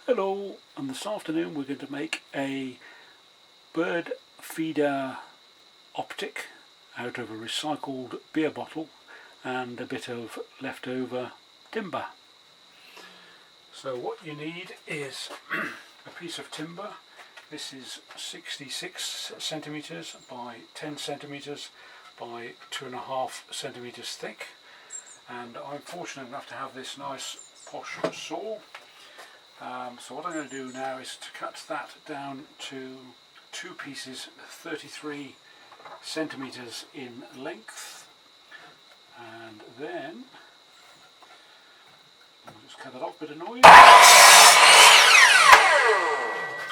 Hello, and this afternoon we're going to make a bird feeder optic out of a recycled beer bottle and a bit of leftover timber. So what you need is a piece of timber. This is 66 centimeters by 10 centimeters by 2.5 centimeters thick, and I'm fortunate enough to have this nice posh saw. So what I'm going to do now is to cut that down to two pieces 33 centimeters in length, and then I'll just cut it off, bit of noise.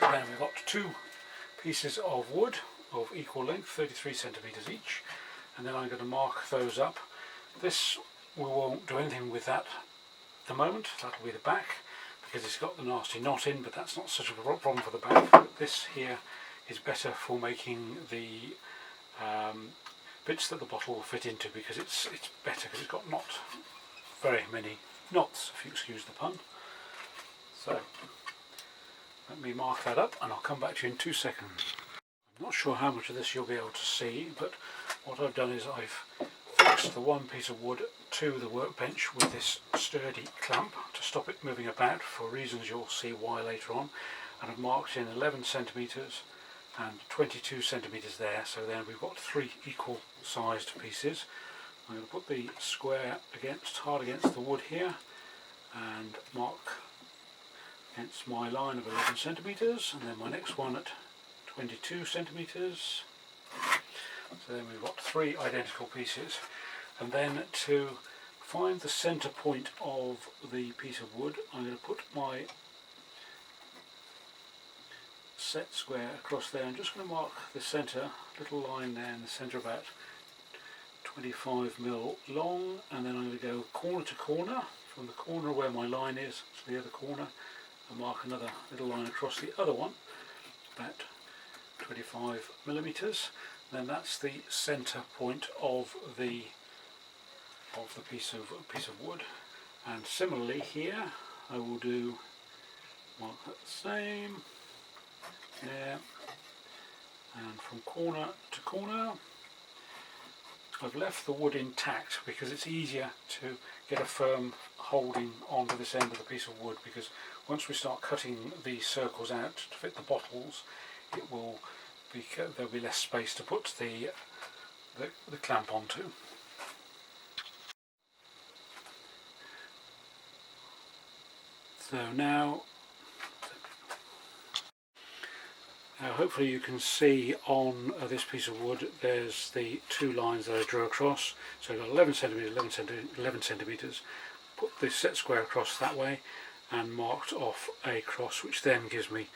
Then we've got two pieces of wood of equal length, 33 centimeters each, and then I'm going to mark those up. This, we won't do anything with that at the moment. That'll be the back, because it's got the nasty knot in, but that's not such a problem for the back. This here is better for making the bits that the bottle will fit into, because it's better because it's got not very many knots, if you excuse the pun. So let me mark that up and I'll come back to you in 2 seconds. I'm not sure how much of this you'll be able to see, but what I've done is I've fixed the one piece of wood to the workbench with this sturdy clamp to stop it moving about, for reasons you'll see why later on, and I've marked in 11 centimeters and 22 centimeters there, so then we've got three equal sized pieces. I'm going to put the square hard against the wood here and mark against my line of 11 centimeters, and then my next one at 22 centimeters. So then we've got three identical pieces, and then to find the center point of the piece of wood, I'm going to put my set square across there. I'm just going to mark the center, little line there in the center, about 25mm long, and then I'm going to go corner to corner, from the corner where my line is to the other corner, and mark another little line across the other one, about 25mm. Then that's the center point of the piece of wood. And similarly here, I will do mark that the same there, and from corner to corner. I've left the wood intact because it's easier to get a firm holding onto this end of the piece of wood, because once we start cutting these circles out to fit the bottles, there'll be less space to put the clamp onto. So now hopefully you can see on this piece of wood there's the two lines that I drew across. So I've got 11 centimeters, 11 centimeters, put the set square across that way and marked off a cross, which then gives me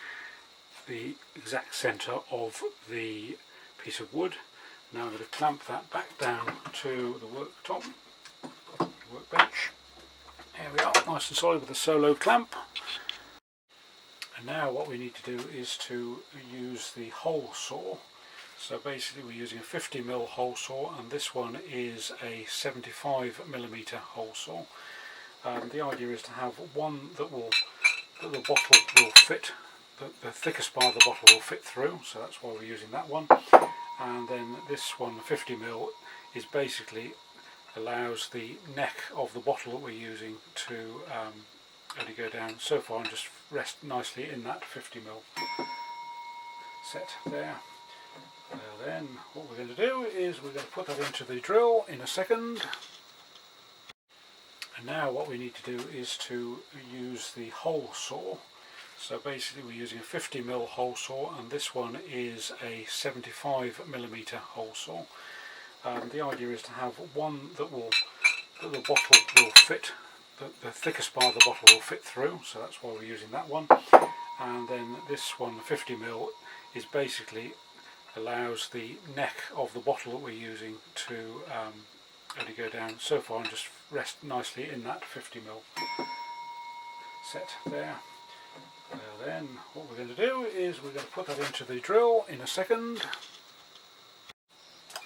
the exact centre of the piece of wood. Now I'm going to clamp that back down to the workbench. Here we are, nice and solid with a solo clamp. And now what we need to do is to use the hole saw. So basically we're using a 50mm hole saw, and this one is a 75mm hole saw. The idea is to have one that the bottle will fit, the thickest part of the bottle will fit through, so that's why we're using that one. And then this one, 50mm, is basically allows the neck of the bottle that we're using to only go down so far and just rest nicely in that 50mm set there. Then what we're going to do is we're going to put that into the drill in a second. And now what we need to do is to use the hole saw. So basically we're using a 50mm hole saw, and this one is a 75mm hole saw. The idea is to have one that the bottle will fit, the thickest part of the bottle will fit through, so that's why we're using that one. And then this one, 50mm, is basically allows the neck of the bottle that we're using to only go down so far and just rest nicely in that 50mm set there. Then what we're going to do is we're going to put that into the drill in a second.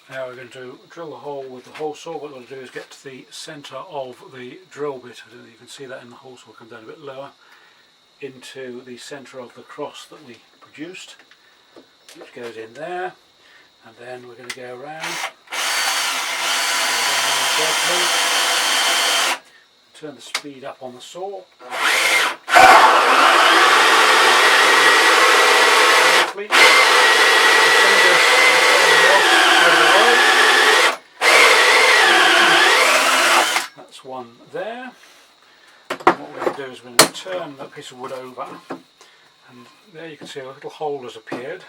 Now we're going to drill the hole with the hole saw. What we'll do is get to the centre of the drill bit. I don't know if you can see that in the hole saw, come down a bit lower. into the centre of the cross that we produced, which goes in there, and then we're going to go around carefully, turn the speed up on the saw, carefully. That's one there. And what we're going to do is we're going to turn that piece of wood over, and there you can see a little hole has appeared.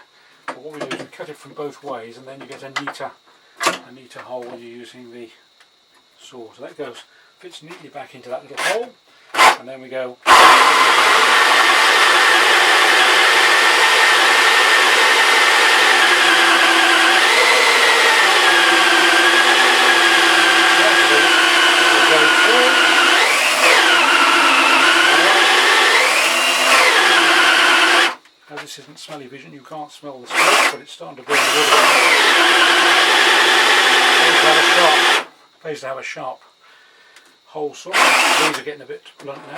But what we do is we cut it from both ways, and then you get a neater hole when you're using the saw. So that fits neatly back into that little hole, and then we go. This isn't smelly vision, you can't smell the smoke, but it's starting to burn the wood away. Pays to have a sharp hole saw. These are getting a bit blunt now.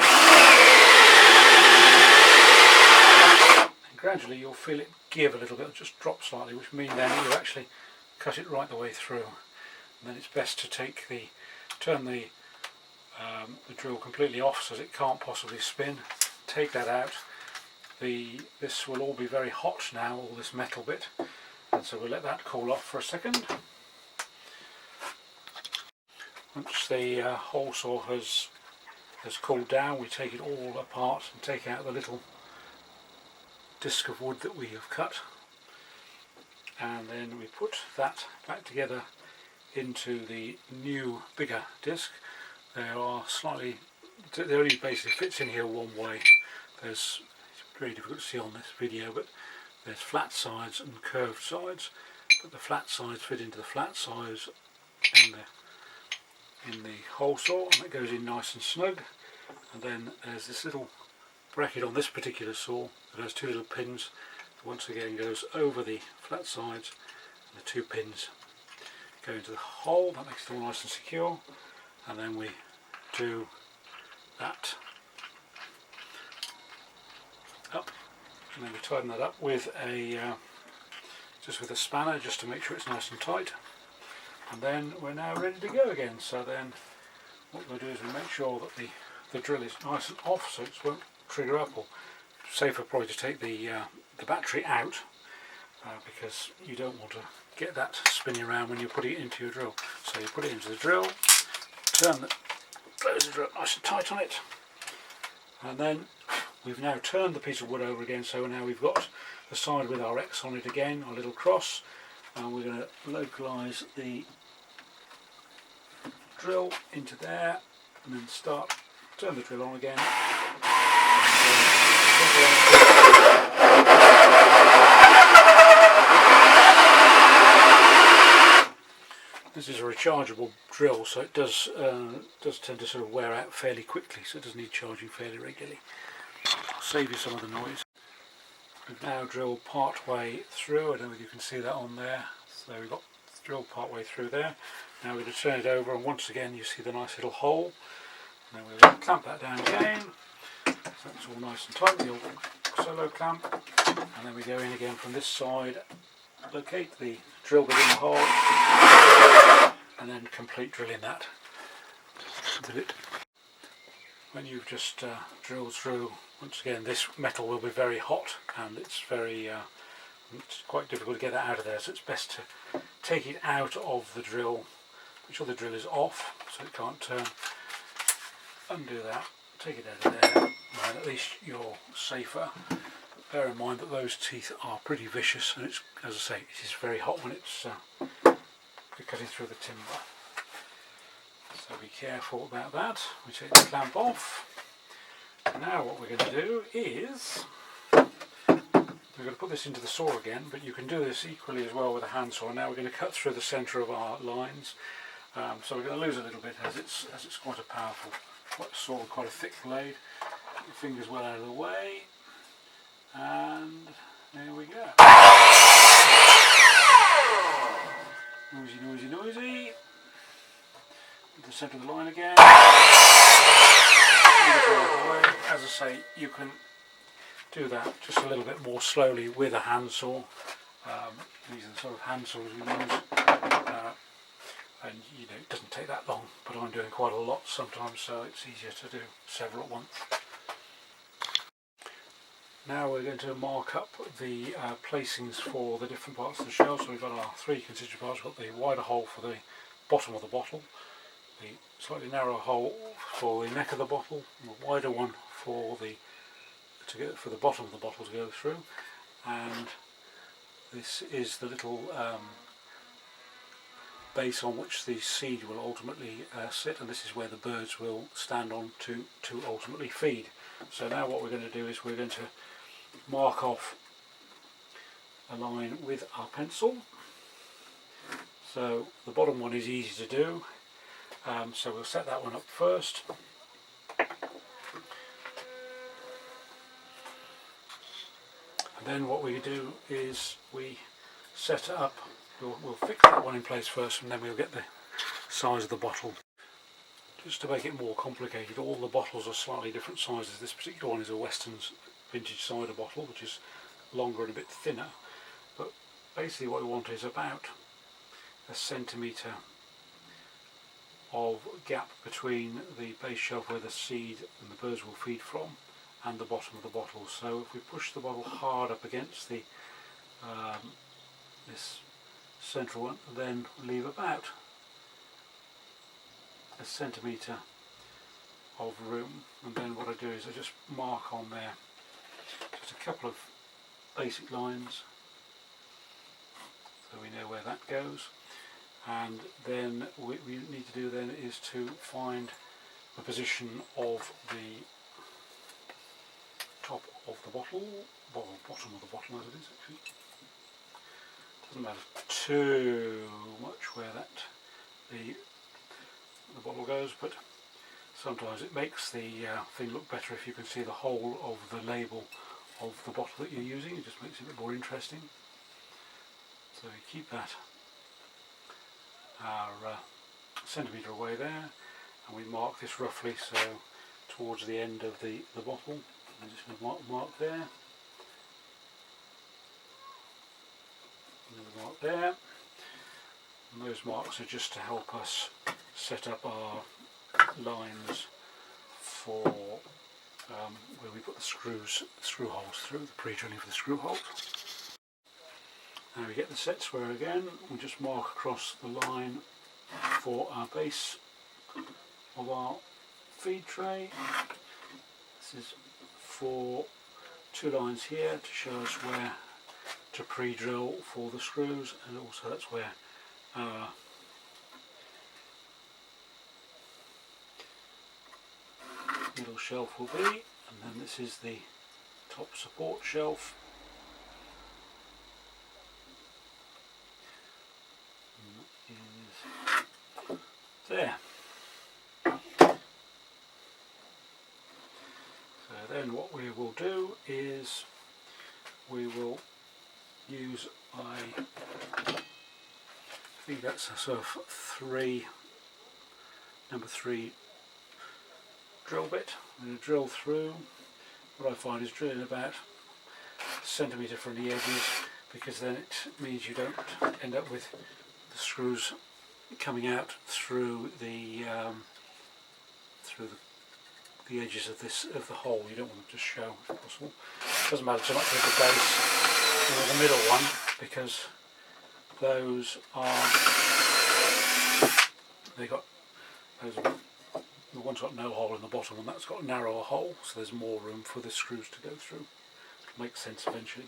And gradually you'll feel it give a little bit, just drop slightly, which means then you actually cut it right the way through. And then it's best to turn the drill completely off so that it can't possibly spin. Take that out. This will all be very hot now, all this metal bit, and so we'll let that cool off for a second. Once the hole saw has cooled down, we take it all apart and take out the little disc of wood that we have cut, and then we put that back together into the new bigger disc. They only basically fits in here one way. It's very difficult to see on this video, but there's flat sides and curved sides, but the flat sides fit into the flat sides in the hole saw, and it goes in nice and snug. And then there's this little bracket on this particular saw that has two little pins that once again goes over the flat sides, and the two pins go into the hole. That makes it all nice and secure, and then we do that up, and then we tighten that up with just with a spanner, just to make sure it's nice and tight, and then we're now ready to go again. So then what we'll do is we make sure that the drill is nice and off, so it won't trigger up, or safer probably to take the battery out, because you don't want to get that spinning around when you put it into your drill. So you put it into the drill, close the drill nice and tight on it, and then we've now turned the piece of wood over again, so now we've got the side with our X on it again, our little cross, and we're going to localise the drill into there, and then turn the drill on again. This is a rechargeable drill, so it does tend to sort of wear out fairly quickly, so it does need charging fairly regularly. I'll save you some of the noise. We've now drilled part way through. I don't know if you can see that on there. So we've got drilled part way through there. Now we're going to turn it over, and once again you see the nice little hole. And then we're going to clamp that down again. So that's all nice and tight, the old solo clamp. And then we go in again from this side, locate the drill bit in the hole, and then complete drilling that with it. When you've just drilled through, once again this metal will be very hot, and it's quite difficult to get that out of there, so it's best to take it out of the drill, make sure the drill is off so it can't turn. Undo that, take it out of there, and at least you're safer. Bear in mind that those teeth are pretty vicious, and it's, as I say, it is very hot when it's cutting through the timber. So be careful about that. We take the clamp off. Now what we're going to do is we're going to put this into the saw again, but you can do this equally as well with a hand saw. Now we're going to cut through the centre of our lines. So we're going to lose a little bit as it's quite a powerful saw, quite a thick blade. Get your fingers well out of the way, and there we go. Noisy, noisy, noisy. The centre of the line again. As I say, you can do that just a little bit more slowly with a handsaw. These are the sort of hand saws we use, and you know, it doesn't take that long, but I'm doing quite a lot sometimes, so it's easier to do several at once. Now we're going to mark up the placings for the different parts of the shell. So we've got our three constituent parts. We've got the wider hole for the bottom of the bottle, the slightly narrower hole for the neck of the bottle, and the wider one for the bottom of the bottle to go through, and this is the little base on which the seed will ultimately sit, and this is where the birds will stand on to ultimately feed. So now what we're going to do is we're going to mark off a line with our pencil. So the bottom one is easy to do, so we'll set that one up first. And then what we do is we set it up, we'll fix that one in place first, and then we'll get the size of the bottle. Just to make it more complicated, all the bottles are slightly different sizes. This particular one is a Weston's vintage cider bottle, which is longer and a bit thinner, but basically what we want is about a centimetre of gap between the base shelf where the seed and the birds will feed from and the bottom of the bottle. So if we push the bottle hard up against the this central one, then leave about a centimetre of room, and then what I do is I just mark on there just a couple of basic lines so we know where that goes, and then what we need to do then is to find the position of the top of the bottle, or bottom of the bottle as it is actually. Doesn't matter too much where that the bottle goes, but sometimes it makes the thing look better if you can see the whole of the label of the bottle that you're using. It just makes it a bit more interesting. So we keep that our centimetre away there, and we mark this roughly so towards the end of the bottle. I'm just going to mark there, another mark there, and those marks are just to help us set up our lines for where we put the screw holes through, the pre-drilling for the screw holes. Now we get the set square again, we just mark across the line for our base of our feed tray. This is for two lines here to show us where to pre-drill for the screws, and also that's where our middle shelf will be, and then this is the top support shelf. And that is there. So then what we will do is we will use I think that's a sort of number 3 drill bit. I'm going to drill through. What I find is drilling about a centimetre from the edges, because then it means you don't end up with the screws coming out through the edges of the hole. You don't want them to show if possible. It doesn't matter too much with the base or the middle one, because those are the one's got no hole in the bottom, and that's got a narrower hole, so there's more room for the screws to go through. It'll make sense eventually.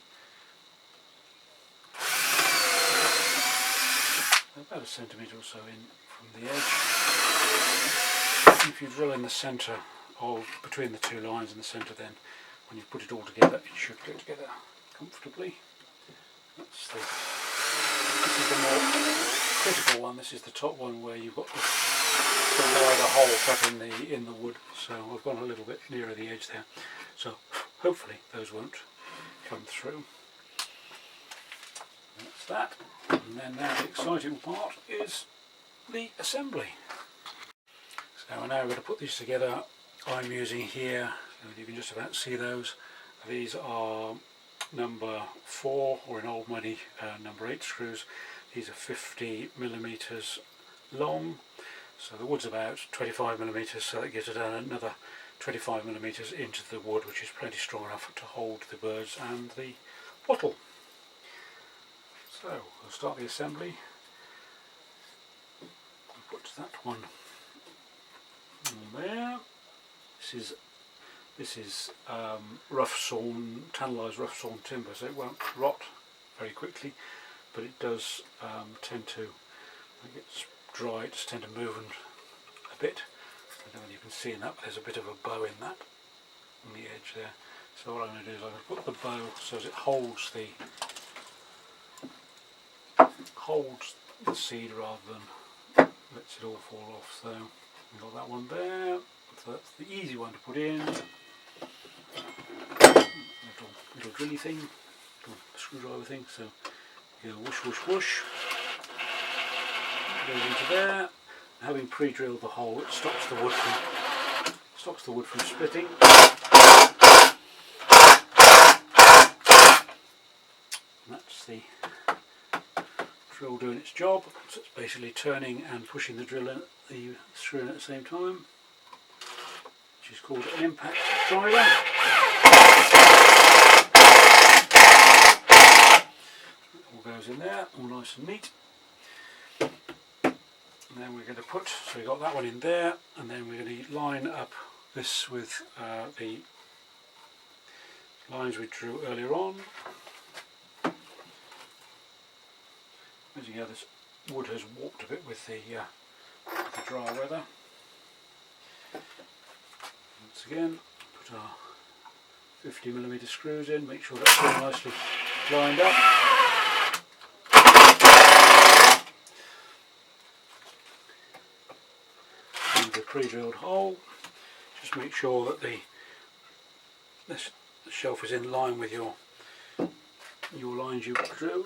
About a centimetre or so in from the edge. If you drill in the centre of between the two lines in the centre, then when you put it all together, it should go together comfortably. This is the more critical one. This is the top one where you've got the wider hole cut in the wood. So I've gone a little bit nearer the edge there. So hopefully those won't come through. That's that. And then now the exciting part is the assembly. So we're now going to put these together. I'm using here, so you can just about see those, These are number 4, or in old money number 8 screws. These are 50 millimeters long, so the wood's about 25 millimeters, so that gives it another 25 millimeters into the wood, which is plenty strong enough to hold the birds and the bottle. So we'll start the assembly. I'll put that one on there. This is rough sawn, tannalised rough sawn timber, so it won't rot very quickly, but it does tend to, when it gets dry, it does tend to move a bit. I don't know whether you can see in that, but there's a bit of a bow in that, on the edge there. So what I'm going to do is I'm going to put the bow so as it holds the seed rather than lets it all fall off. So we've got that one there, so that's the easy one to put in. Little drilly thing, little screwdriver thing, so you go whoosh whoosh whoosh, goes into there. Having pre-drilled the hole, it stops the wood from splitting. And that's the drill doing its job. So it's basically turning and pushing the drill in, the screw in at the same time, which is called an impact driver. All goes in there, all nice and neat. And then we're going to put, so we've got that one in there, and then we're going to line up this with the lines we drew earlier on. As you know, this wood has warped a bit with the dry weather. Once again, put our 50mm screws in, make sure that's all nicely lined up. And the pre-drilled hole, just make sure that the shelf is in line with your lines you drew.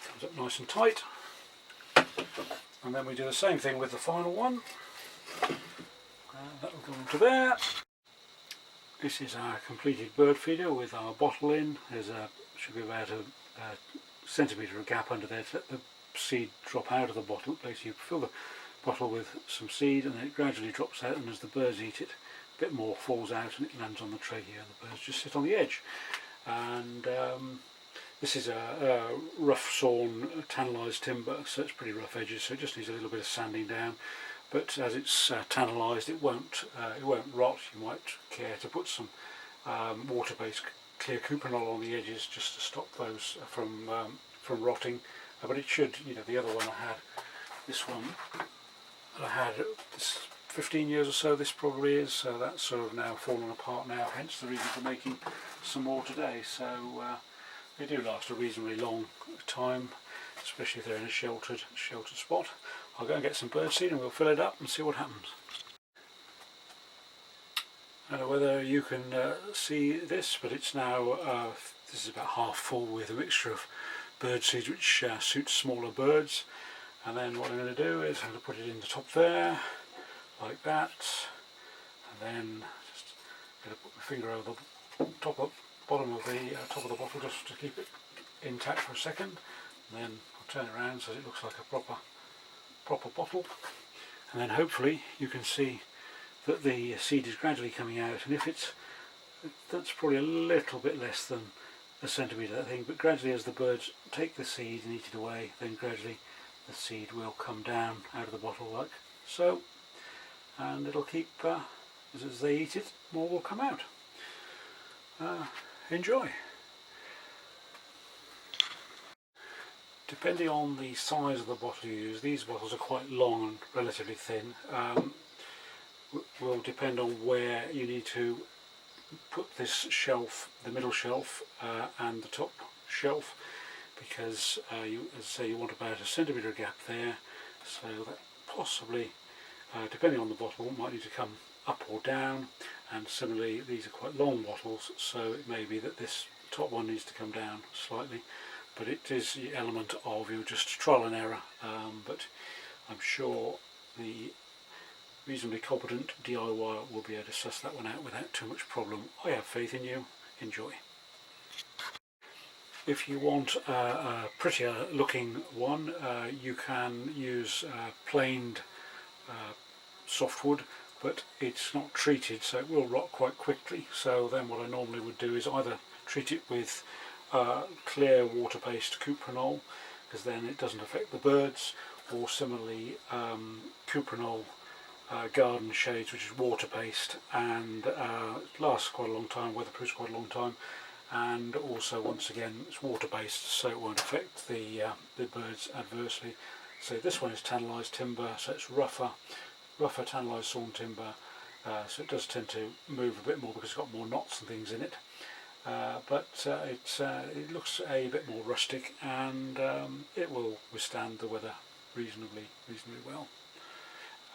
Comes up nice and tight. And then we do the same thing with the final one. That will go into there. This is our completed bird feeder with our bottle in. Should be about a centimetre of gap under there to let the seed drop out of the bottle. Basically you fill the bottle with some seed and then it gradually drops out, and as the birds eat it, a bit more falls out and it lands on the tray here, and the birds just sit on the edge. And this is a rough sawn tannalised timber, so it's pretty rough edges, so it just needs a little bit of sanding down. But as it's tannalised, it won't rot. You might care to put some water-based clear cuprinol on the edges just to stop those from rotting. But it should, the other one I had, this one I had this 15 years or so, this probably is, so that's sort of now fallen apart now, hence the reason for making some more today. So they do last a reasonably long time, especially if they're in a sheltered spot. I'll go and get some birdseed and we'll fill it up and see what happens. I don't know whether you can see this, but it's now, this is about half full with a mixture of birdseed which suits smaller birds. And then what I'm going to do is I'm going to put it in the top there, like that, and then just going to put my finger over the bottom of the top of the bottle just to keep it intact for a second, and then I'll turn it around so it looks like a proper bottle, and then hopefully you can see that the seed is gradually coming out, and if that's probably a little bit less than a centimetre, I think, but gradually as the birds take the seed and eat it away, then gradually the seed will come down out of the bottle like so, and it'll keep, as they eat it, more will come out. Enjoy! Depending on the size of the bottle you use, these bottles are quite long and relatively thin, will depend on where you need to put this shelf, the middle shelf and the top shelf, because as I say, you want about a centimetre gap there, so that possibly, depending on the bottle, might need to come up or down. And similarly, these are quite long bottles, so it may be that this top one needs to come down slightly, but it is the element of just trial and error, but I'm sure the reasonably competent DIY will be able to suss that one out without too much problem. I have faith in you. Enjoy. If you want a prettier looking one, you can use planed softwood, but it's not treated, so it will rot quite quickly. So then what I normally would do is either treat it with clear water-based cuprinol, because then it doesn't affect the birds, or similarly cuprinol garden shades, which is water-based and lasts quite a long time, weatherproofs quite a long time, and also once again it's water-based, so it won't affect the birds adversely. So this one is tannalised timber, so it's rougher tannalised sawn timber, so it does tend to move a bit more because it's got more knots and things in it. But it looks a bit more rustic, and it will withstand the weather reasonably well.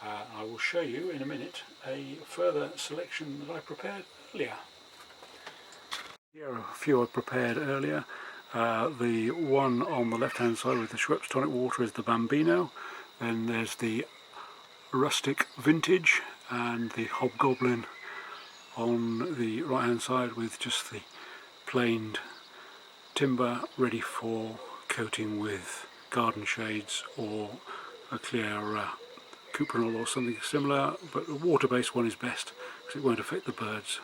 I will show you in a minute a further selection that I prepared earlier. Here are a few I prepared earlier. The one on the left hand side with the Schweppes tonic water is the Bambino. Then there's the rustic vintage and the hobgoblin on the right hand side with just the planed timber ready for coating with garden shades or a clear cuprinol or something similar, but the water-based one is best because it won't affect the birds.